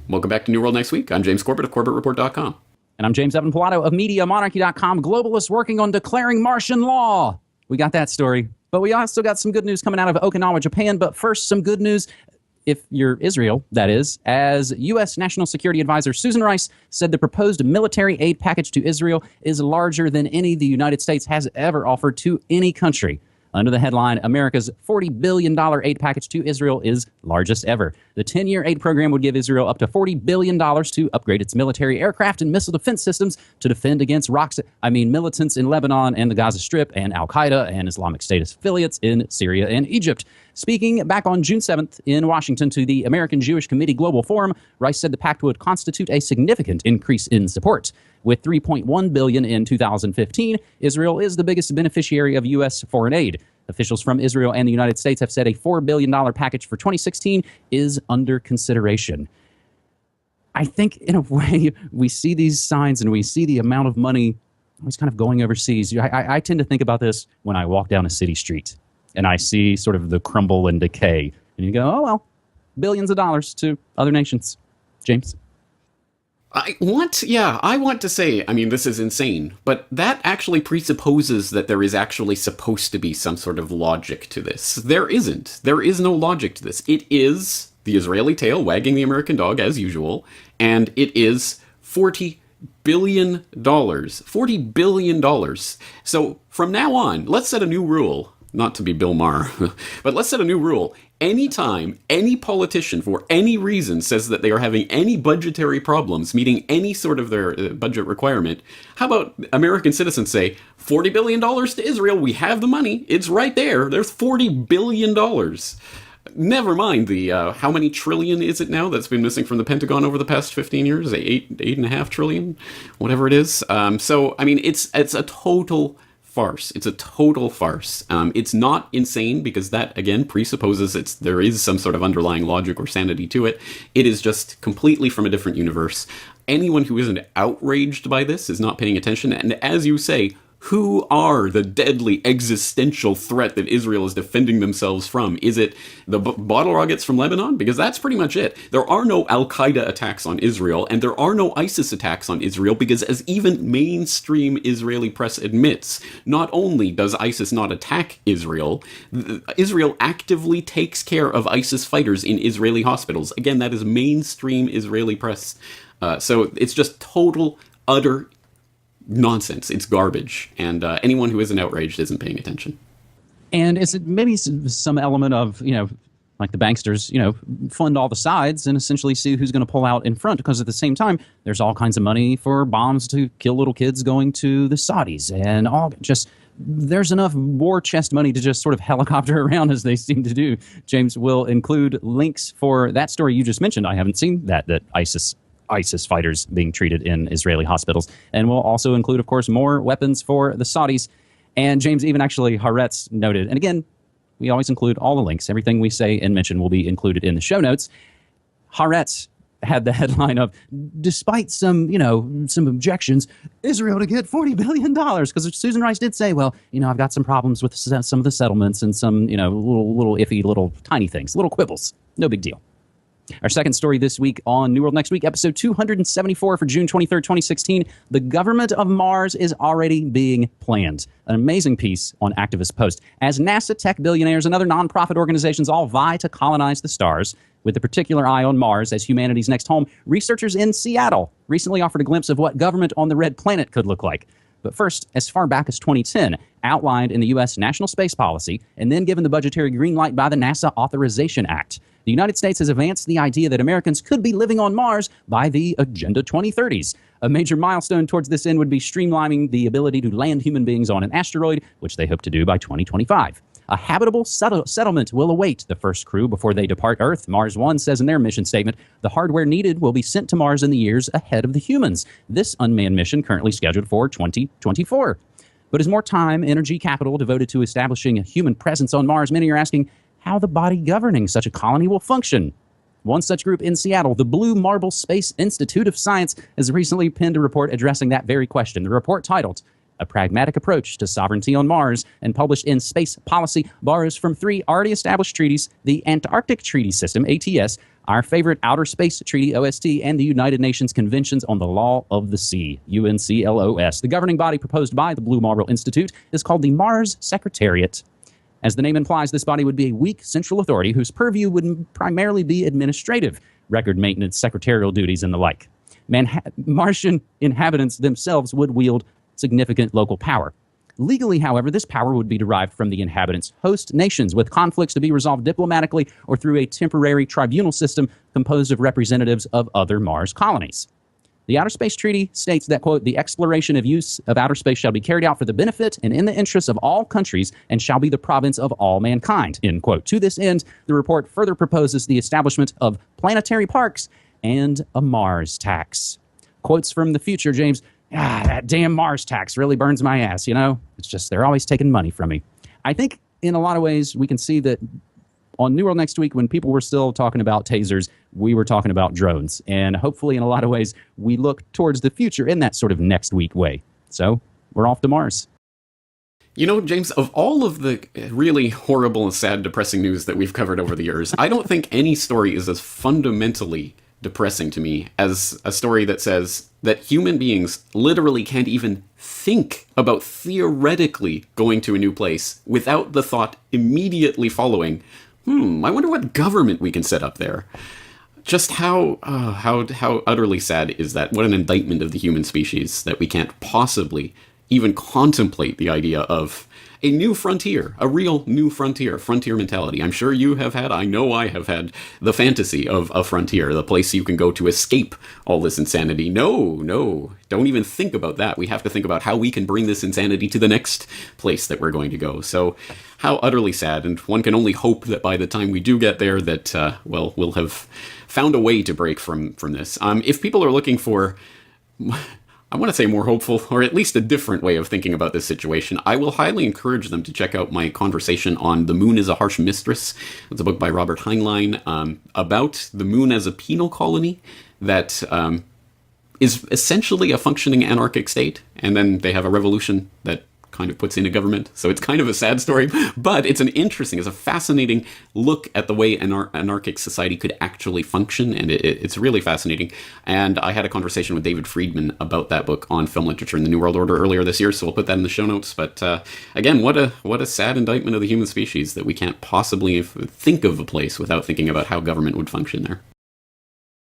Welcome back to New World Next Week. I'm James Corbett of CorbettReport.com. And I'm James Evan Pilato of MediaMonarchy.com, globalists working on declaring martial law. We got that story. But we also got some good news coming out of Okinawa, Japan. But first, some good news, if you're Israel, that is, as U.S. National Security Advisor Susan Rice said the proposed military aid package to Israel is larger than any the United States has ever offered to any country. Under the headline, America's $40 billion aid package to Israel is largest ever. The 10-year aid program would give Israel up to $40 billion to upgrade its military aircraft and missile defense systems to defend against militants in Lebanon and the Gaza Strip and Al-Qaeda and Islamic State affiliates in Syria and Egypt. Speaking back on June 7th in Washington to the American Jewish Committee Global Forum, Rice said the pact would constitute a significant increase in support. With $3.1 billion in 2015, Israel is the biggest beneficiary of U.S. foreign aid. Officials from Israel and the United States have said a $4 billion package for 2016 is under consideration. I think, in a way, we see these signs and we see the amount of money always kind of going overseas. I tend to think about this when I walk down a city street and I see sort of the crumble and decay. And you go, oh, well, billions of dollars to other nations. James? I want to say, this is insane, but that actually presupposes that there is actually supposed to be some sort of logic to this. There isn't. There is no logic to this. It is the Israeli tail wagging the American dog, as usual, and it is $40 billion. $40 billion. So from now on, let's set a new rule. Not to be Bill Maher, but let's set a new rule. Anytime any politician, for any reason, says that they are having any budgetary problems meeting any sort of their budget requirement, how about American citizens say, $40 billion to Israel, we have the money, it's right there, there's $40 billion. Never mind the, how many trillion is it now that's been missing from the Pentagon over the past 15 years? 8.5 trillion? Whatever it is. It's a total farce. It's a total farce. It's not insane because that, again, presupposes there is some sort of underlying logic or sanity to it. It is just completely from a different universe. Anyone who isn't outraged by this is not paying attention. And as you say, who are the deadly existential threat that Israel is defending themselves from? Is it the bottle rockets from Lebanon? Because that's pretty much it. There are no Al-Qaeda attacks on Israel, and there are no ISIS attacks on Israel, because as even mainstream Israeli press admits, not only does ISIS not attack Israel, Israel actively takes care of ISIS fighters in Israeli hospitals. Again, that is mainstream Israeli press. So it's just total, utter nonsense. It's garbage. And anyone who isn't outraged isn't paying attention. And is it maybe some element of, like the banksters, fund all the sides and essentially see who's going to pull out in front? Because at the same time, there's all kinds of money for bombs to kill little kids going to the Saudis. And there's enough war chest money to just sort of helicopter around as they seem to do. James will include links for that story you just mentioned. I haven't seen that ISIS fighters being treated in Israeli hospitals. And we'll also include, of course, more weapons for the Saudis. And James, even actually Haaretz noted, and again, we always include all the links. Everything we say and mention will be included in the show notes. Haaretz had the headline of, despite some objections, Israel to get $40 billion. Because Susan Rice did say, well, I've got some problems with some of the settlements and some, little iffy, little tiny things, little quibbles. No big deal. Our second story this week on New World Next Week, episode 274 for June 23rd, 2016. The government of Mars is already being planned. An amazing piece on Activist Post. As NASA tech billionaires and other nonprofit organizations all vie to colonize the stars, with a particular eye on Mars as humanity's next home, researchers in Seattle recently offered a glimpse of what government on the red planet could look like. But first, as far back as 2010, outlined in the U.S. National Space Policy, and then given the budgetary green light by the NASA Authorization Act, the United States has advanced the idea that Americans could be living on Mars by the Agenda 2030s. A major milestone towards this end would be streamlining the ability to land human beings on an asteroid, which they hope to do by 2025. A habitable settlement will await the first crew before they depart Earth. Mars One says in their mission statement, the hardware needed will be sent to Mars in the years ahead of the humans. This unmanned mission currently scheduled for 2024. But as more time, energy, capital devoted to establishing a human presence on Mars, many are asking how the body governing such a colony will function. One such group in Seattle, the Blue Marble Space Institute of Science, has recently penned a report addressing that very question. The report, titled A pragmatic approach to sovereignty on Mars and published in Space Policy borrows from 3 already established treaties: the Antarctic Treaty System, ATS, our favorite Outer Space Treaty, OST, and the United Nations Conventions on the Law of the Sea, UNCLOS. The governing body proposed by the Blue Marble Institute is called the Mars Secretariat. As the name implies, this body would be a weak central authority whose purview would primarily be administrative, record maintenance, secretarial duties, and the like. Martian inhabitants themselves would wield significant local power. Legally, however, this power would be derived from the inhabitants' host nations, with conflicts to be resolved diplomatically or through a temporary tribunal system composed of representatives of other Mars colonies. The Outer Space Treaty states that, quote, the exploration of use of outer space shall be carried out for the benefit and in the interests of all countries and shall be the province of all mankind, end quote. To this end, the report further proposes the establishment of planetary parks and a Mars tax. Quotes from the future, James. That damn Mars tax really burns my ass, you know? It's just, they're always taking money from me. I think in a lot of ways we can see that on New World Next Week, when people were still talking about tasers, we were talking about drones. And hopefully in a lot of ways, we look towards the future in that sort of next week way. So we're off to Mars. You know, James, of all of the really horrible and sad, depressing news that we've covered over the years, I don't think any story is as fundamentally depressing to me as a story that says that human beings literally can't even think about theoretically going to a new place without the thought immediately following, I wonder what government we can set up there. Just how utterly sad is that? What an indictment of the human species that we can't possibly even contemplate the idea of a new frontier, a real new frontier mentality. I'm sure you have had, I know I have had, the fantasy of a frontier, the place you can go to escape all this insanity. No, don't even think about that. We have to think about how we can bring this insanity to the next place that we're going to go. So how utterly sad, and one can only hope that by the time we do get there that, we'll have found a way to break from this. If people are looking for, I want to say more hopeful, or at least a different way of thinking about this situation, I will highly encourage them to check out my conversation on The Moon is a Harsh Mistress. It's a book by Robert Heinlein about the moon as a penal colony that is essentially a functioning anarchic state, and then they have a revolution that kind of puts in a government. So it's kind of a sad story, but it's a fascinating look at the way an anarchic society could actually function, and it's really fascinating. And I had a conversation with David Friedman about that book on film literature in the New World Order earlier this year, so we'll put that in the show notes. But again, what a sad indictment of the human species that we can't possibly think of a place without thinking about how government would function there.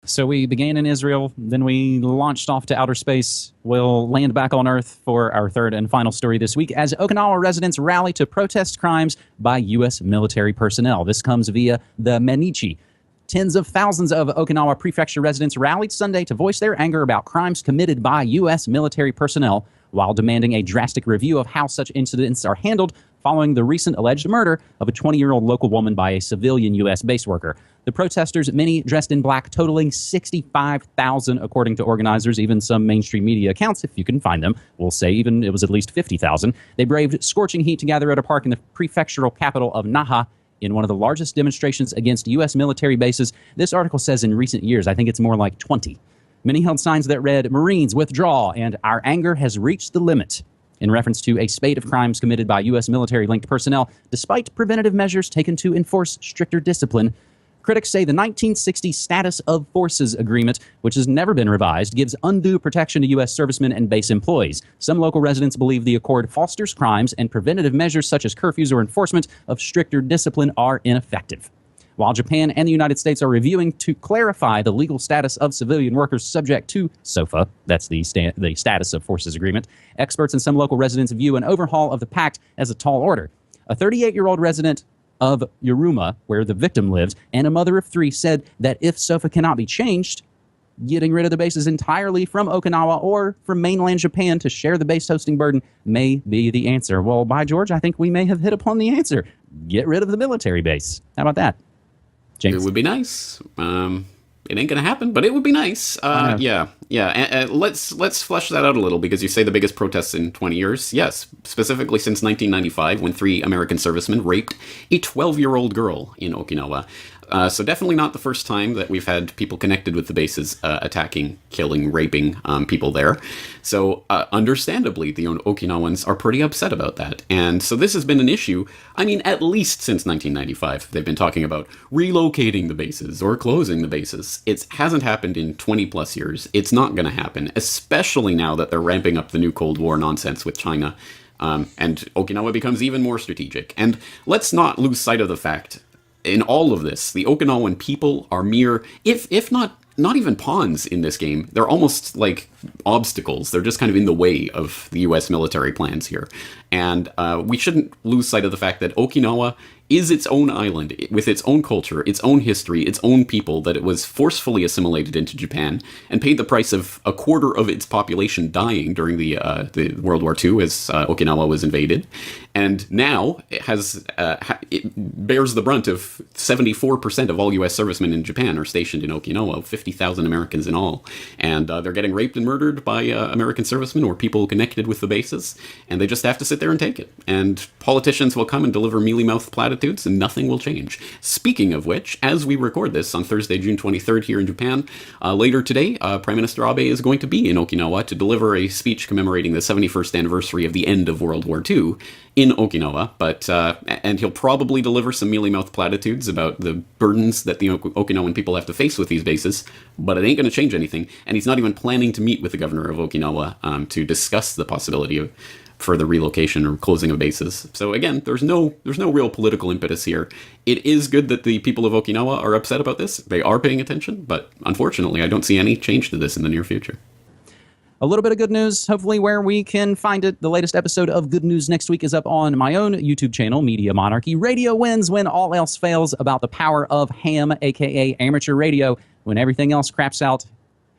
So we began in Israel, then we launched off to outer space. We'll land back on Earth for our third and final story this week as Okinawa residents rally to protest crimes by U.S. military personnel. This comes via the Mainichi. Tens of thousands of Okinawa Prefecture residents rallied Sunday to voice their anger about crimes committed by U.S. military personnel while demanding a drastic review of how such incidents are handled following the recent alleged murder of a 20-year-old local woman by a civilian U.S. base worker. The protesters, many dressed in black, totaling 65,000 according to organizers. Even some mainstream media accounts, if you can find them, will say even it was at least 50,000. They braved scorching heat to gather at a park in the prefectural capital of Naha in one of the largest demonstrations against U.S. military bases. This article says in recent years, I think it's more like 20. Many held signs that read, "Marines, withdraw," and "Our anger has reached the limit," in reference to a spate of crimes committed by U.S. military-linked personnel, despite preventative measures taken to enforce stricter discipline. Critics say the 1960 Status of Forces Agreement, which has never been revised, gives undue protection to U.S. servicemen and base employees. Some local residents believe the accord fosters crimes, and preventative measures such as curfews or enforcement of stricter discipline are ineffective. While Japan and the United States are reviewing to clarify the legal status of civilian workers subject to SOFA, that's the Status of Forces Agreement, experts and some local residents view an overhaul of the pact as a tall order. A 38-year-old resident of Yoruma, where the victim lived, and a mother of 3 said that if SOFA cannot be changed, getting rid of the bases entirely from Okinawa or from mainland Japan to share the base hosting burden may be the answer. Well, by George, I think we may have hit upon the answer. Get rid of the military base. How about that, James? It would be nice. It ain't gonna happen, but it would be nice. Yeah. Let's flesh that out a little, because you say the biggest protests in 20 years. Yes, specifically since 1995, when 3 American servicemen raped a 12-year-old girl in Okinawa. So definitely not the first time that we've had people connected with the bases attacking, killing, raping people there. So understandably, the Okinawans are pretty upset about that. And so this has been an issue, I mean, at least since 1995. They've been talking about relocating the bases or closing the bases. It hasn't happened in 20 plus years. It's not going to happen, especially now that they're ramping up the new Cold War nonsense with China. And Okinawa becomes even more strategic. And let's not lose sight of the fact, in all of this, the Okinawan people are mere, if not even pawns in this game. They're almost like obstacles. They're just kind of in the way of the U.S. military plans here. And we shouldn't lose sight of the fact that Okinawa is its own island with its own culture, its own history, its own people, that it was forcefully assimilated into Japan and paid the price of a quarter of its population dying during the World War II as Okinawa was invaded. And now it has it bears the brunt of 74% of all U.S. servicemen in Japan are stationed in Okinawa, 50,000 Americans in all. And they're getting raped and murdered by American servicemen or people connected with the bases, and they just have to sit there and take it. And politicians will come and deliver mealy-mouthed platitudes, and nothing will change. Speaking of which, as we record this on Thursday, June 23rd here in Japan, later today, Prime Minister Abe is going to be in Okinawa to deliver a speech commemorating the 71st anniversary of the end of World War II in Okinawa, and he'll probably deliver some mealy-mouthed platitudes about the burdens that the Okinawan people have to face with these bases, but it ain't going to change anything, and he's not even planning to meet with the governor of Okinawa to discuss the possibility of further relocation or closing of bases. So again, there's no real political impetus here. It is good that the people of Okinawa are upset about this. They are paying attention, but unfortunately, I don't see any change to this in the near future. A little bit of good news, hopefully, where we can find it. The latest episode of Good News Next Week is up on my own YouTube channel, Media Monarchy. Radio wins when all else fails, about the power of ham, aka amateur radio. When everything else craps out,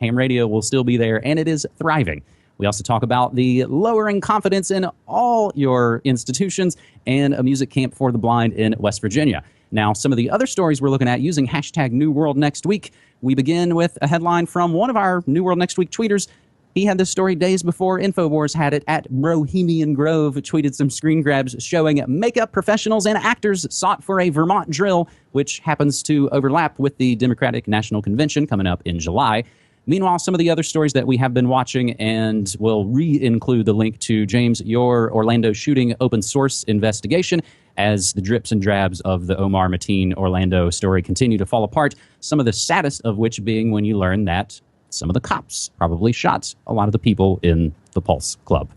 ham radio will still be there, and it is thriving. We also talk about the lowering confidence in all your institutions and a music camp for the blind in West Virginia. Now, some of the other stories we're looking at using hashtag New World Next Week. We begin with a headline from one of our New World Next Week tweeters. He had this story days before InfoWars had it. At Bohemian Grove tweeted some screen grabs showing makeup professionals and actors sought for a Vermont drill, which happens to overlap with the Democratic National Convention coming up in July. Meanwhile, some of the other stories that we have been watching, and we'll re-include the link to, James, your Orlando shooting open source investigation, as the drips and drabs of the Omar Mateen Orlando story continue to fall apart, some of the saddest of which being when you learn that some of the cops probably shot a lot of the people in the Pulse Club.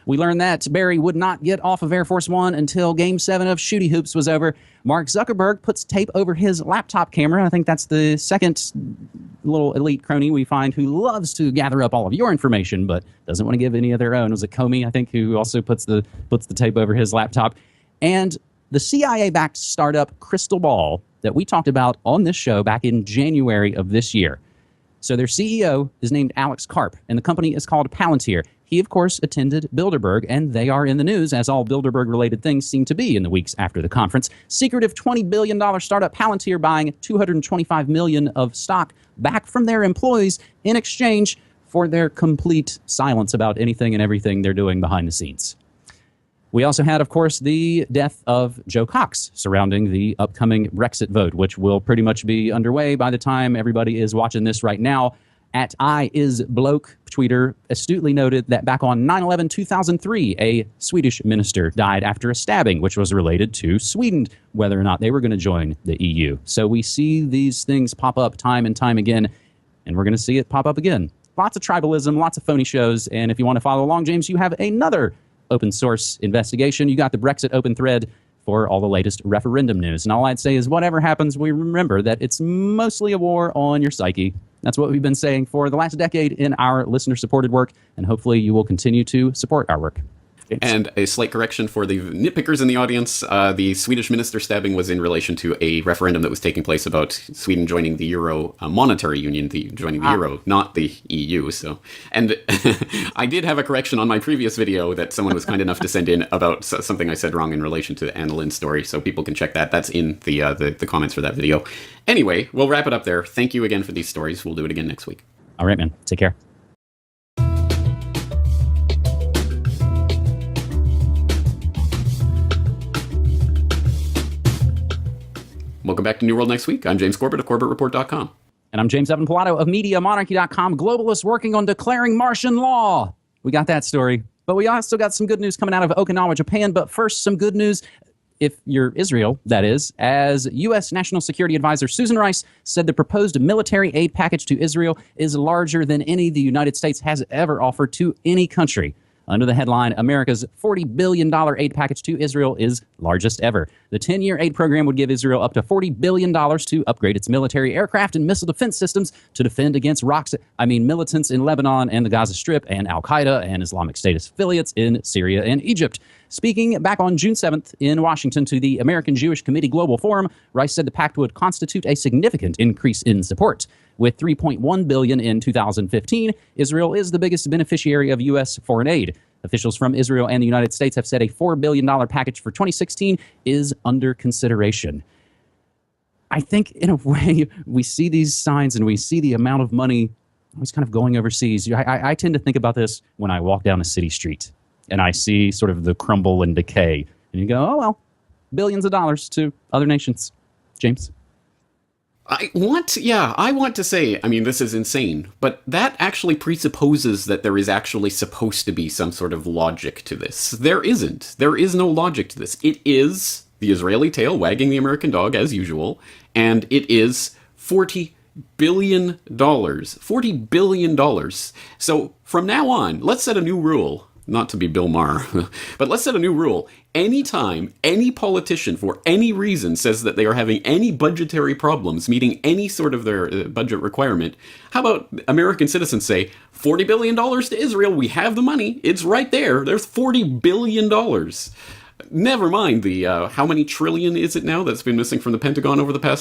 We learned that Barry would not get off of Air Force One until Game 7 of Shooty Hoops was over. Mark Zuckerberg puts tape over his laptop camera. I think that's the second little elite crony we find who loves to gather up all of your information, but doesn't want to give any of their own. It was it Comey, I think, who also puts the tape over his laptop. And the CIA-backed startup Crystal Ball that we talked about on this show back in January of this year. So their CEO is named Alex Karp, and the company is called Palantir. He, of course, attended Bilderberg, and they are in the news, as all Bilderberg-related things seem to be in the weeks after the conference. Secretive $20 billion startup Palantir buying $225 million of stock back from their employees in exchange for their complete silence about anything and everything they're doing behind the scenes. We also had, of course, the death of Joe Cox surrounding the upcoming Brexit vote, which will pretty much be underway by the time everybody is watching this right now. At IsBloke, tweeter astutely noted that back on 9/11/2003, a Swedish minister died after a stabbing, which was related to Sweden, whether or not they were going to join the EU. So we see these things pop up time and time again, and we're going to see it pop up again. Lots of tribalism, lots of phony shows, and if you want to follow along, James, you have another open source investigation. You got the Brexit open thread for all the latest referendum news. And all I'd say is whatever happens, we remember that it's mostly a war on your psyche. That's what we've been saying for the last decade in our listener-supported work, and hopefully you will continue to support our work. And a slight correction for the nitpickers in the audience. The Swedish minister stabbing was in relation to a referendum that was taking place about Sweden joining the Euro monetary union, joining the Euro, not the EU. So, and I did have a correction on my previous video that someone was kind enough to send in about something I said wrong in relation to the Anna Lynn story. So people can check that. That's in the comments for that video. Anyway, we'll wrap it up there. Thank you again for these stories. We'll do it again next week. All right, man. Take care. Welcome back to New World Next Week. I'm James Corbett of CorbettReport.com. And I'm James Evan Pilato of MediaMonarchy.com, globalists working on declaring martial law. We got that story. But we also got some good news coming out of Okinawa, Japan. But first, some good news, if you're Israel, that is, as U.S. National Security Advisor Susan Rice said the proposed military aid package to Israel is larger than any the United States has ever offered to any country. Under the headline, America's $40 billion aid package to Israel is largest ever. The 10-year aid program would give Israel up to $40 billion to upgrade its military aircraft and missile defense systems to defend against militants in Lebanon and the Gaza Strip and Al-Qaeda and Islamic State affiliates in Syria and Egypt. Speaking back on June 7th in Washington to the American Jewish Committee Global Forum, Rice said the pact would constitute a significant increase in support. With $3.1 billion in 2015, Israel is the biggest beneficiary of U.S. foreign aid. Officials from Israel and the United States have said a $4 billion package for 2016 is under consideration. I think, in a way, we see these signs and we see the amount of money always kind of going overseas. I tend to think about this when I walk down a city street and I see sort of the crumble and decay. And you go, oh, well, billions of dollars to other nations. James? I want to say, I mean, this is insane, but that actually presupposes that there is actually supposed to be some sort of logic to this. There isn't. There is no logic to this. It is the Israeli tail wagging the American dog, as usual, and it is $40 billion. $40 billion. So from now on, let's set a new rule. Not to be Bill Maher, but let's set a new rule. Anytime any politician, for any reason, says that they are having any budgetary problems meeting any sort of their budget requirement, how about American citizens say, $40 billion to Israel, we have the money, it's right there, there's $40 billion. Never mind the, how many trillion is it now that's been missing from the Pentagon over the past